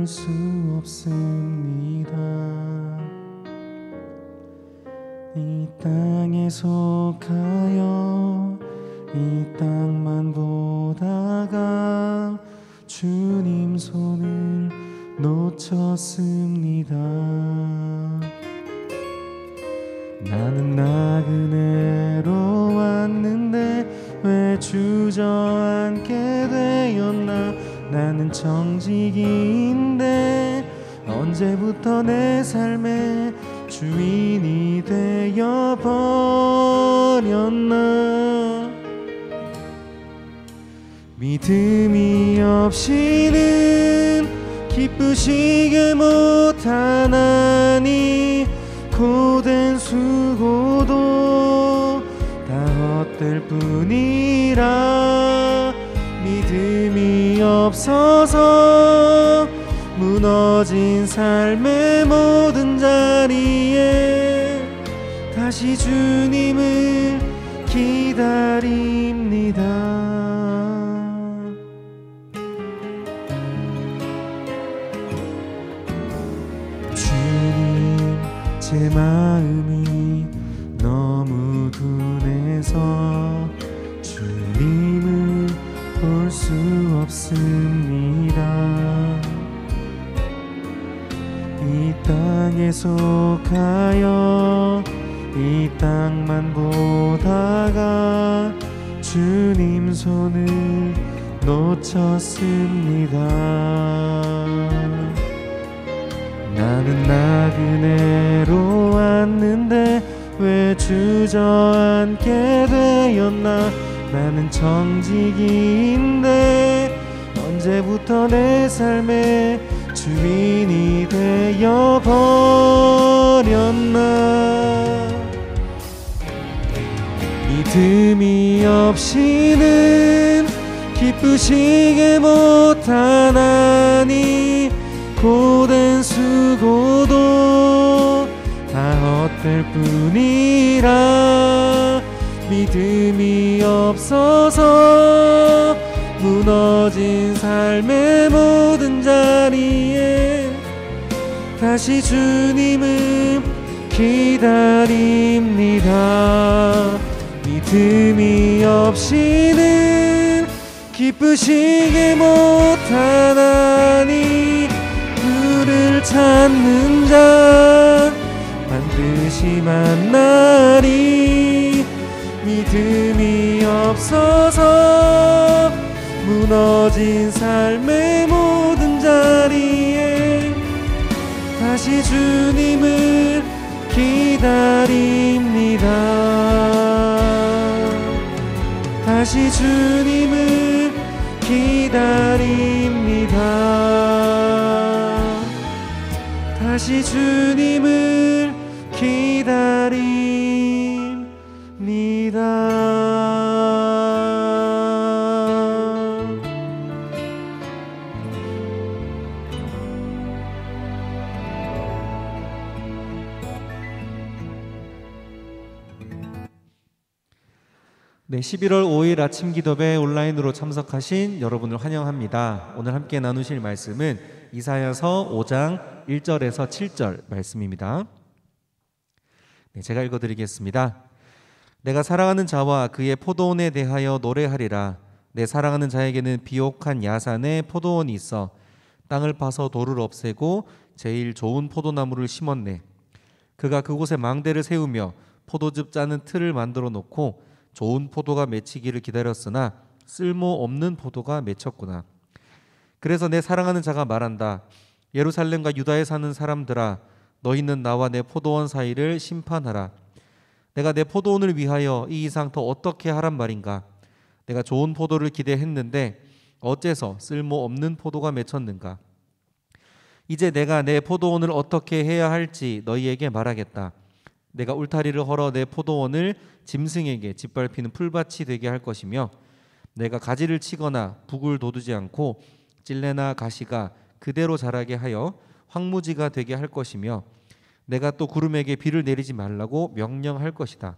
볼 수 없습니다. 이 땅에 속하여 이 땅만 보다가 주님 손을 놓쳤습니다. 나는 나그네로 왔는데 왜 주저앉게 되었나. 나는 정직인데 언제부터 내 삶의 주인이 되어 버렸나. 믿음이 없이는 기쁘시게 못하나니 고된 수고도 다 헛될 뿐이라. 믿음이 없어서 무너진 삶의 모든 자리에 다시 주님을 기다립니다. 주님, 제 마음이 너무 둔해서 주님을 볼 수 없습니다. 이 땅에 속하여 이 땅만 보다가 주님 손을 놓쳤습니다. 나는 나그네로 왔는데 왜 주저앉게 되었나. 나는 정직인데 언제부터 내 삶의 주인이 되어 버렸나. 믿음이 없이는 기쁘시게 못하나니 고된 수고도 다 헛될 뿐이라. 믿음이 없어서 무너진 삶의 모든 자리에 다시 주님을 기다립니다. 믿음이 없이는 기쁘시게 못하나니 그를 찾는 자 반드시 만나리. 믿음이 없어서 무너진 삶의 모든 자리에 다시 주님을 기다립니다. 다시 주님을 기다립니다. 다시 주님을 기다립니다. 네, 11월 5일 아침 기도회 온라인으로 참석하신 여러분을 환영합니다. 오늘 함께 나누실 말씀은 이사야서 5장 1절에서 7절 말씀입니다. 네, 제가 읽어드리겠습니다. 내가 사랑하는 자와 그의 포도원에 대하여 노래하리라. 내 사랑하는 자에게는 비옥한 야산에 포도원이 있어 땅을 파서 돌을 없애고 제일 좋은 포도나무를 심었네. 그가 그곳에 망대를 세우며 포도즙 짜는 틀을 만들어 놓고 좋은 포도가 맺히기를 기다렸으나 쓸모없는 포도가 맺혔구나. 그래서 내 사랑하는 자가 말한다. 예루살렘과 유다에 사는 사람들아, 너희는 나와 내 포도원 사이를 심판하라. 내가 내 포도원을 위하여 이 이상 더 어떻게 하란 말인가. 내가 좋은 포도를 기대했는데 어째서 쓸모없는 포도가 맺혔는가. 이제 내가 내 포도원을 어떻게 해야 할지 너희에게 말하겠다. 내가 울타리를 헐어 내 포도원을 짐승에게 짓밟히는 풀밭이 되게 할 것이며, 내가 가지를 치거나 북을 돋우지 않고 찔레나 가시가 그대로 자라게 하여 황무지가 되게 할 것이며, 내가 또 구름에게 비를 내리지 말라고 명령할 것이다.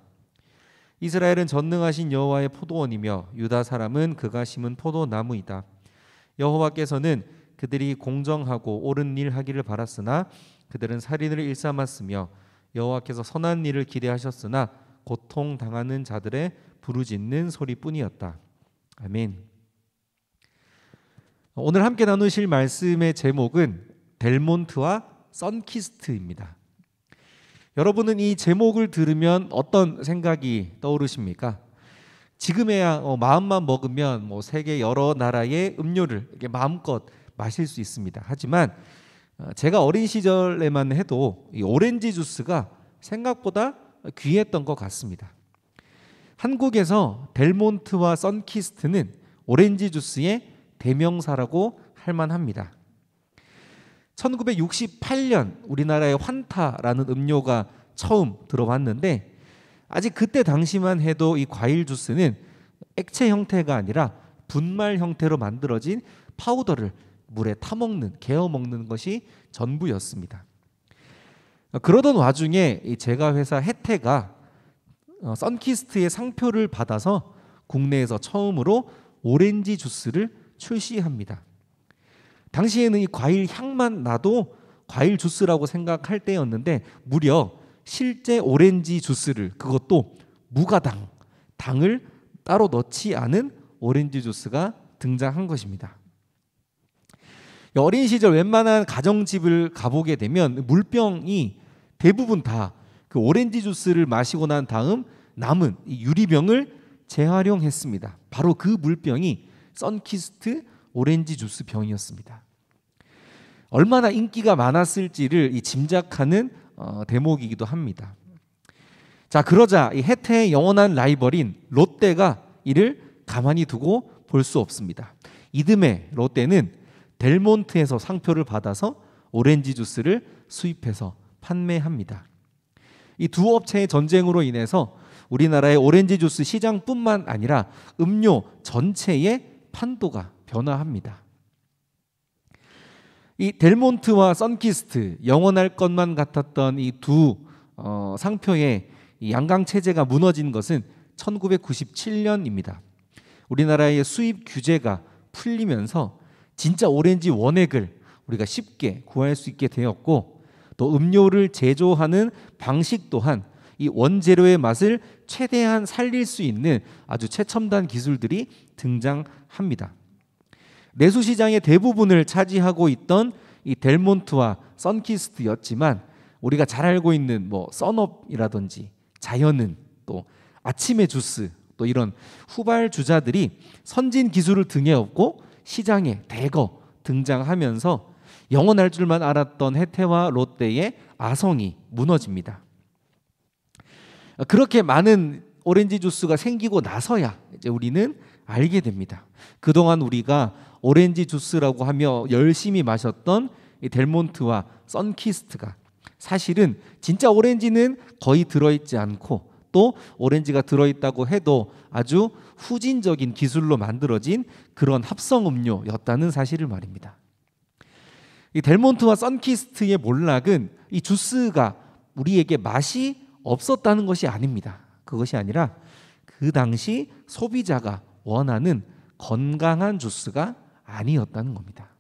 이스라엘은 전능하신 여호와의 포도원이며 유다 사람은 그가 심은 포도나무이다. 여호와께서는 그들이 공정하고 옳은 일 하기를 바랐으나 그들은 살인을 일삼았으며 여호와께서 선한 일을 기대하셨으나 고통 당하는 자들의 부르짖는 소리뿐이었다. 아멘. 오늘 함께 나누실 말씀의 제목은 델몬트와 선키스트입니다. 여러분은 이 제목을 들으면 어떤 생각이 떠오르십니까? 지금에야 마음만 먹으면 세계 여러 나라의 음료를 이렇게 마음껏 마실 수 있습니다. 하지만 제가 어린 시절에만 해도 이 오렌지 주스가 생각보다 귀했던 것 같습니다. 한국에서 델몬트와 선키스트는 오렌지 주스의 대명사라고 할 만합니다. 1968년 우리나라에 환타라는 음료가 처음 들어왔는데 아직 그때 당시만 해도 이 과일 주스는 액체 형태가 아니라 분말 형태로 만들어진 파우더를 물에 타먹는, 개어 먹는 것이 전부였습니다. 그러던 와중에 제가 회사 혜태가 선키스트의 상표를 받아서 국내에서 처음으로 오렌지 주스를 출시합니다. 당시에는 이 과일 향만 나도 과일 주스라고 생각할 때였는데 무려 실제 오렌지 주스를, 그것도 무가당, 당을 따로 넣지 않은 오렌지 주스가 등장한 것입니다. 어린 시절 웬만한 가정집을 가보게 되면 물병이 대부분 다 그 오렌지 주스를 마시고 난 다음 남은 이 유리병을 재활용했습니다. 바로 그 물병이 선키스트 오렌지 주스 병이었습니다. 얼마나 인기가 많았을지를 짐작하는 대목이기도 합니다. 자, 그러자 이 혜태의 영원한 라이벌인 롯데가 이를 가만히 두고 볼 수 없습니다. 이듬해 롯데는 델몬트에서 상표를 받아서 오렌지 주스를 수입해서 판매합니다. 이 두 업체의 전쟁으로 인해서 우리나라의 오렌지 주스 시장뿐만 아니라 음료 전체의 판도가 변화합니다. 이 델몬트와 선키스트, 영원할 것만 같았던 이 두 상표의 이 양강 체제가 무너진 것은 1997년입니다. 우리나라의 수입 규제가 풀리면서 진짜 오렌지 원액을 우리가 쉽게 구할 수 있게 되었고, 또 음료를 제조하는 방식 또한 이 원재료의 맛을 최대한 살릴 수 있는 아주 최첨단 기술들이 등장합니다. 내수 시장의 대부분을 차지하고 있던 이 델몬트와 선키스트였지만 우리가 잘 알고 있는 썬업이라든지 자연은, 또 아침의 주스, 또 이런 후발 주자들이 선진 기술을 등에 업고 시장에 대거 등장하면서 영원할 줄만 알았던 혜태와 롯데의 아성이 무너집니다. 그렇게 많은 오렌지 주스가 생기고 나서야 이제 우리는 알게 됩니다. 그동안 우리가 오렌지 주스라고 하며 열심히 마셨던 이 델몬트와 선키스트가 사실은 진짜 오렌지는 거의 들어있지 않고, 또 오렌지가 들어있다고 해도 아주 후진적인 기술로 만들어진 그런 합성 음료였다는 사실을 말입니다. 이 델몬트와 선키스트의 몰락은 이 주스가 우리에게 맛이 없었다는 것이 아닙니다. 그것이 아니라 그 당시 소비자가 원하는 건강한 주스가 아니었다는 겁니다.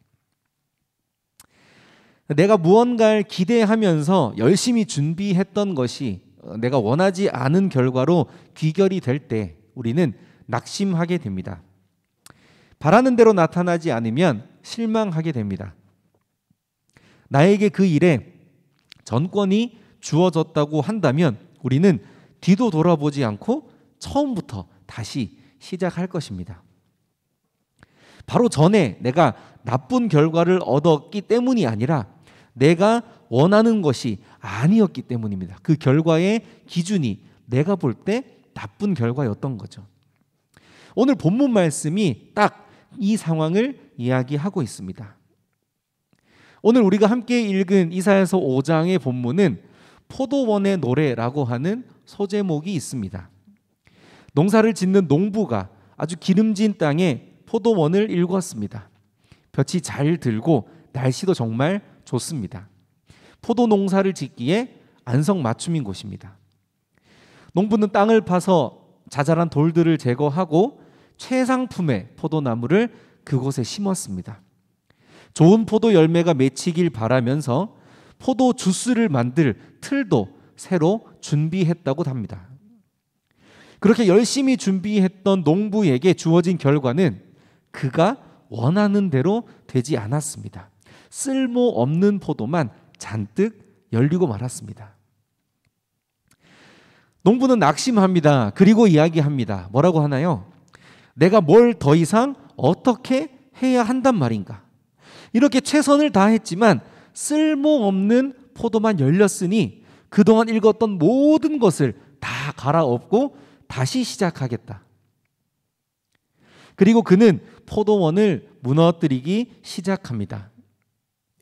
내가 무언가를 기대하면서 열심히 준비했던 것이 내가 원하지 않은 결과로 귀결이 될 때 우리는 낙심하게 됩니다. 바라는 대로 나타나지 않으면 실망하게 됩니다. 나에게 그 일에 전권이 주어졌다고 한다면 우리는 뒤도 돌아보지 않고 처음부터 다시 시작할 것입니다. 바로 전에 내가 나쁜 결과를 얻었기 때문이 아니라 내가 원하는 것이 아니었기 때문입니다. 그 결과의 기준이 내가 볼 때 나쁜 결과였던 거죠. 오늘 본문 말씀이 딱 이 상황을 이야기하고 있습니다. 오늘 우리가 함께 읽은 이사야서 5장의 본문은 포도원의 노래라고 하는 소제목이 있습니다. 농사를 짓는 농부가 아주 기름진 땅에 포도원을 일궜습니다. 볕이 잘 들고 날씨도 정말 좋습니다. 포도 농사를 짓기에 안성맞춤인 곳입니다. 농부는 땅을 파서 자잘한 돌들을 제거하고 최상품의 포도나무를 그곳에 심었습니다. 좋은 포도 열매가 맺히길 바라면서 포도 주스를 만들 틀도 새로 준비했다고 합니다. 그렇게 열심히 준비했던 농부에게 주어진 결과는 그가 원하는 대로 되지 않았습니다. 쓸모없는 포도만 잔뜩 열리고 말았습니다. 농부는 낙심합니다. 그리고 이야기합니다. 뭐라고 하나요? 내가 뭘 더 이상 어떻게 해야 한단 말인가? 이렇게 최선을 다했지만 쓸모없는 포도만 열렸으니 그동안 읽었던 모든 것을 다 갈아엎고 다시 시작하겠다. 그리고 그는 포도원을 무너뜨리기 시작합니다.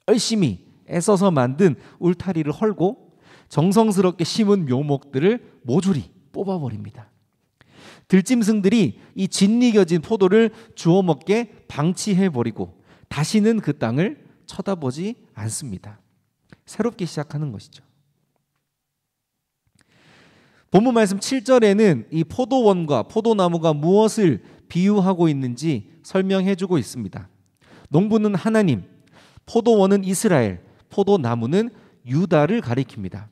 열심히 애써서 만든 울타리를 헐고 정성스럽게 심은 묘목들을 모조리 뽑아버립니다. 들짐승들이 이 짓이겨진 포도를 주워 먹게 방치해버리고 다시는 그 땅을 쳐다보지 않습니다. 새롭게 시작하는 것이죠. 본문 말씀 7절에는 이 포도원과 포도나무가 무엇을 비유하고 있는지 설명해주고 있습니다. 농부는 하나님, 포도원은 이스라엘, 포도나무는 유다를 가리킵니다.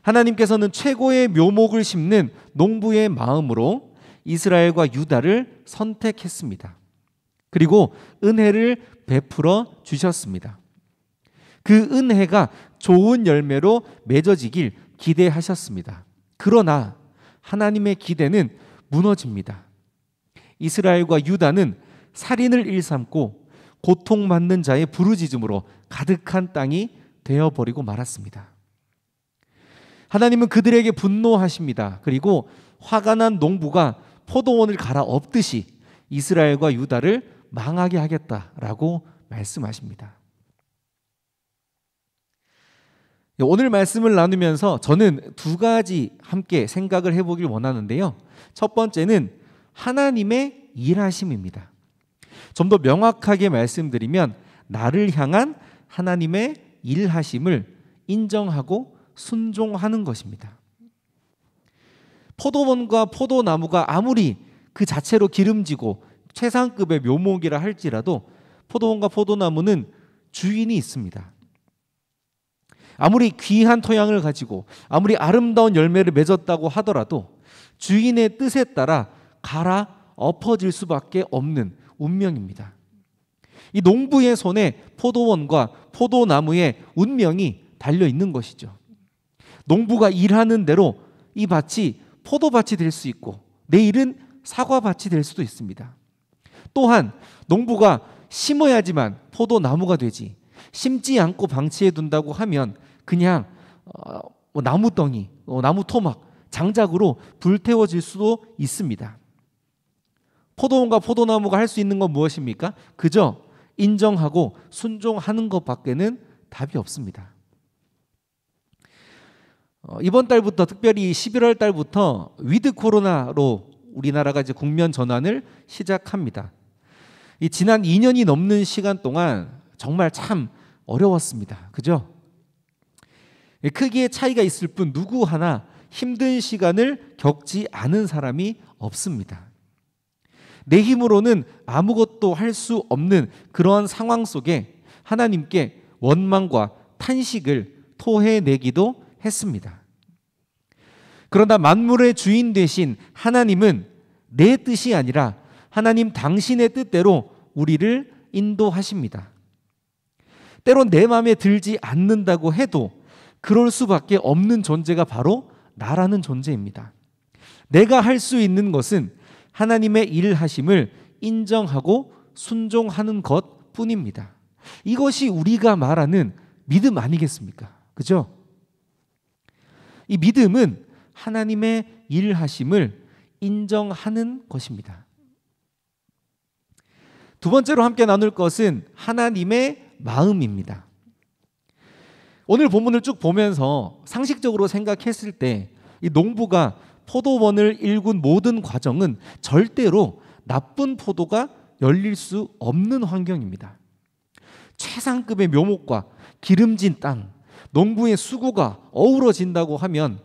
하나님께서는 최고의 묘목을 심는 농부의 마음으로 이스라엘과 유다를 선택했습니다. 그리고 은혜를 베풀어 주셨습니다. 그 은혜가 좋은 열매로 맺어지길 기대하셨습니다. 그러나 하나님의 기대는 무너집니다. 이스라엘과 유다는 살인을 일삼고 고통받는 자의 부르짖음으로 가득한 땅이 되어버리고 말았습니다. 하나님은 그들에게 분노하십니다. 그리고 화가 난 농부가 포도원을 갈아엎듯이 이스라엘과 유다를 망하게 하겠다라고 말씀하십니다. 오늘 말씀을 나누면서 저는 두 가지 함께 생각을 해보길 원하는데요. 첫 번째는 하나님의 일하심입니다. 좀 더 명확하게 말씀드리면 나를 향한 하나님의 일하심을 인정하고 순종하는 것입니다. 포도원과 포도나무가 아무리 그 자체로 기름지고 최상급의 묘목이라 할지라도 포도원과 포도나무는 주인이 있습니다. 아무리 귀한 토양을 가지고 아무리 아름다운 열매를 맺었다고 하더라도 주인의 뜻에 따라 갈아엎어질 수밖에 없는 운명입니다. 이 농부의 손에 포도원과 포도나무의 운명이 달려 있는 것이죠. 농부가 일하는 대로 이 밭이 포도밭이 될 수 있고 내일은 사과밭이 될 수도 있습니다. 또한 농부가 심어야지만 포도나무가 되지 심지 않고 방치해 둔다고 하면 그냥 나무덩이, 나무 토막, 장작으로 불태워질 수도 있습니다. 포도원과 포도나무가 할 수 있는 건 무엇입니까? 그저 인정하고 순종하는 것밖에는 답이 없습니다. 이번 달부터 특별히 11월 달부터 위드 코로나로 우리나라가 이제 국면 전환을 시작합니다. 이 지난 2년이 넘는 시간 동안 정말 참 어려웠습니다. 그죠? 크기의 차이가 있을 뿐 누구 하나 힘든 시간을 겪지 않은 사람이 없습니다. 내 힘으로는 아무것도 할 수 없는 그러한 상황 속에 하나님께 원망과 탄식을 토해내기도 했습니다. 그러나 만물의 주인 되신 하나님은 내 뜻이 아니라 하나님 당신의 뜻대로 우리를 인도하십니다. 때론 내 마음에 들지 않는다고 해도 그럴 수밖에 없는 존재가 바로 나라는 존재입니다. 내가 할 수 있는 것은 하나님의 일하심을 인정하고 순종하는 것 뿐입니다. 이것이 우리가 말하는 믿음 아니겠습니까? 그죠? 이 믿음은 하나님의 일하심을 인정하는 것입니다. 두 번째로 함께 나눌 것은 하나님의 마음입니다. 오늘 본문을 쭉 보면서 상식적으로 생각했을 때 이 농부가 포도원을 일군 모든 과정은 절대로 나쁜 포도가 열릴 수 없는 환경입니다. 최상급의 묘목과 기름진 땅, 농부의 수고가 어우러진다고 하면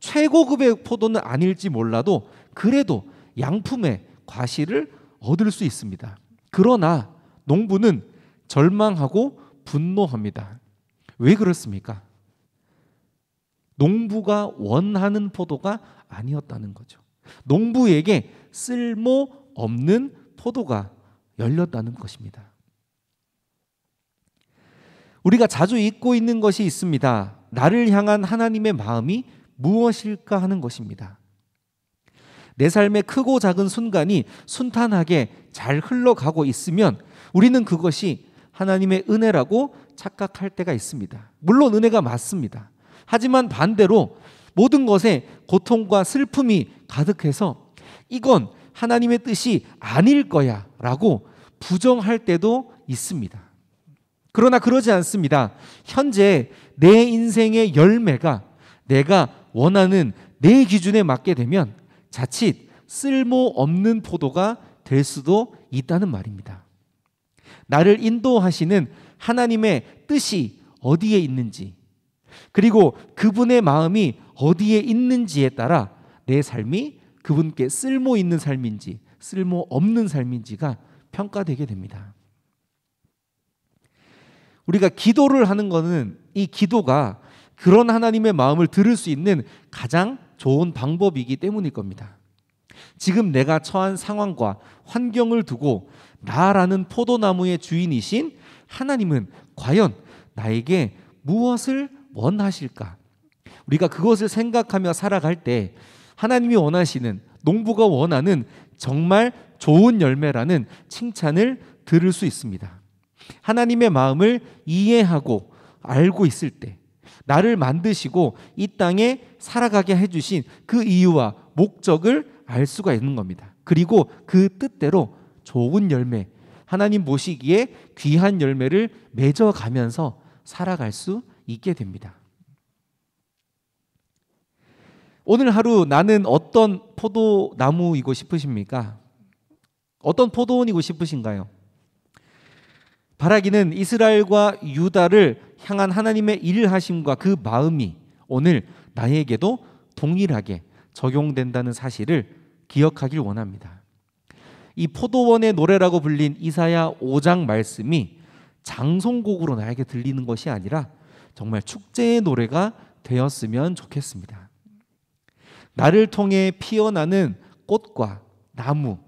최고급의 포도는 아닐지 몰라도 그래도 양품의 과실을 얻을 수 있습니다. 그러나 농부는 절망하고 분노합니다. 왜 그렇습니까? 농부가 원하는 포도가 아니었다는 거죠. 농부에게 쓸모없는 포도가 열렸다는 것입니다. 우리가 자주 잊고 있는 것이 있습니다. 나를 향한 하나님의 마음이 무엇일까 하는 것입니다. 내 삶의 크고 작은 순간이 순탄하게 잘 흘러가고 있으면 우리는 그것이 하나님의 은혜라고 착각할 때가 있습니다. 물론 은혜가 맞습니다. 하지만 반대로 모든 것에 고통과 슬픔이 가득해서 이건 하나님의 뜻이 아닐 거야 라고 부정할 때도 있습니다. 그러나 그러지 않습니다. 현재 내 인생의 열매가 내가 원하는 내 기준에 맞게 되면 자칫 쓸모없는 포도가 될 수도 있다는 말입니다. 나를 인도하시는 하나님의 뜻이 어디에 있는지, 그리고 그분의 마음이 어디에 있는지에 따라 내 삶이 그분께 쓸모 있는 삶인지 쓸모 없는 삶인지가 평가되게 됩니다. 우리가 기도를 하는 것은 이 기도가 그런 하나님의 마음을 들을 수 있는 가장 좋은 방법이기 때문일 겁니다. 지금 내가 처한 상황과 환경을 두고 나라는 포도나무의 주인이신 하나님은 과연 나에게 무엇을 원하실까? 우리가 그것을 생각하며 살아갈 때 하나님이 원하시는, 농부가 원하는 정말 좋은 열매라는 칭찬을 들을 수 있습니다. 하나님의 마음을 이해하고 알고 있을 때 나를 만드시고 이 땅에 살아가게 해주신 그 이유와 목적을 알 수가 있는 겁니다. 그리고 그 뜻대로 좋은 열매, 하나님 보시기에 귀한 열매를 맺어가면서 살아갈 수 있게 됩니다. 오늘 하루 나는 어떤 포도나무이고 싶으십니까? 어떤 포도원이고 싶으신가요? 바라기는 이스라엘과 유다를 향한 하나님의 일하심과 그 마음이 오늘 나에게도 동일하게 적용된다는 사실을 기억하길 원합니다. 이 포도원의 노래라고 불린 이사야 5장 말씀이 장송곡으로 나에게 들리는 것이 아니라 정말 축제의 노래가 되었으면 좋겠습니다. 나를 통해 피어나는 꽃과 나무,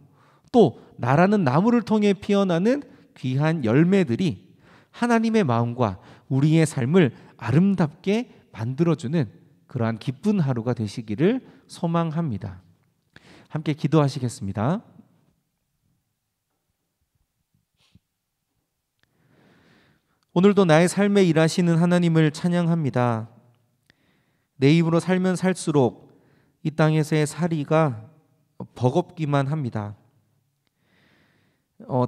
또 나라는 나무를 통해 피어나는 귀한 열매들이 하나님의 마음과 우리의 삶을 아름답게 만들어주는 그러한 기쁜 하루가 되시기를 소망합니다. 함께 기도하시겠습니다. 오늘도 나의 삶에 일하시는 하나님을 찬양합니다. 내 입으로 살면 살수록 이 땅에서의 살이가 버겁기만 합니다.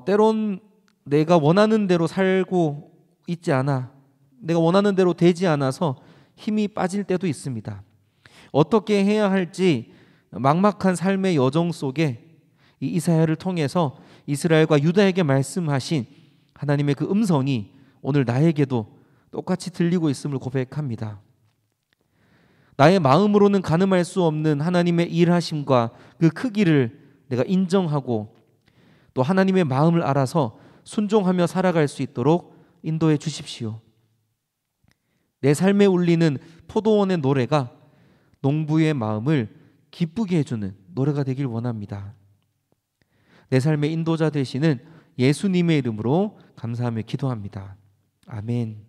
때론 내가 원하는 대로 살고 있지 않아, 내가 원하는 대로 되지 않아서 힘이 빠질 때도 있습니다. 어떻게 해야 할지 막막한 삶의 여정 속에 이 이사야를 통해서 이스라엘과 유다에게 말씀하신 하나님의 그 음성이 오늘 나에게도 똑같이 들리고 있음을 고백합니다. 나의 마음으로는 가늠할 수 없는 하나님의 일하심과 그 크기를 내가 인정하고 또 하나님의 마음을 알아서 순종하며 살아갈 수 있도록 인도해 주십시오. 내 삶에 울리는 포도원의 노래가 농부의 마음을 기쁘게 해주는 노래가 되길 원합니다. 내 삶의 인도자 되시는 예수님의 이름으로 감사하며 기도합니다. 아멘.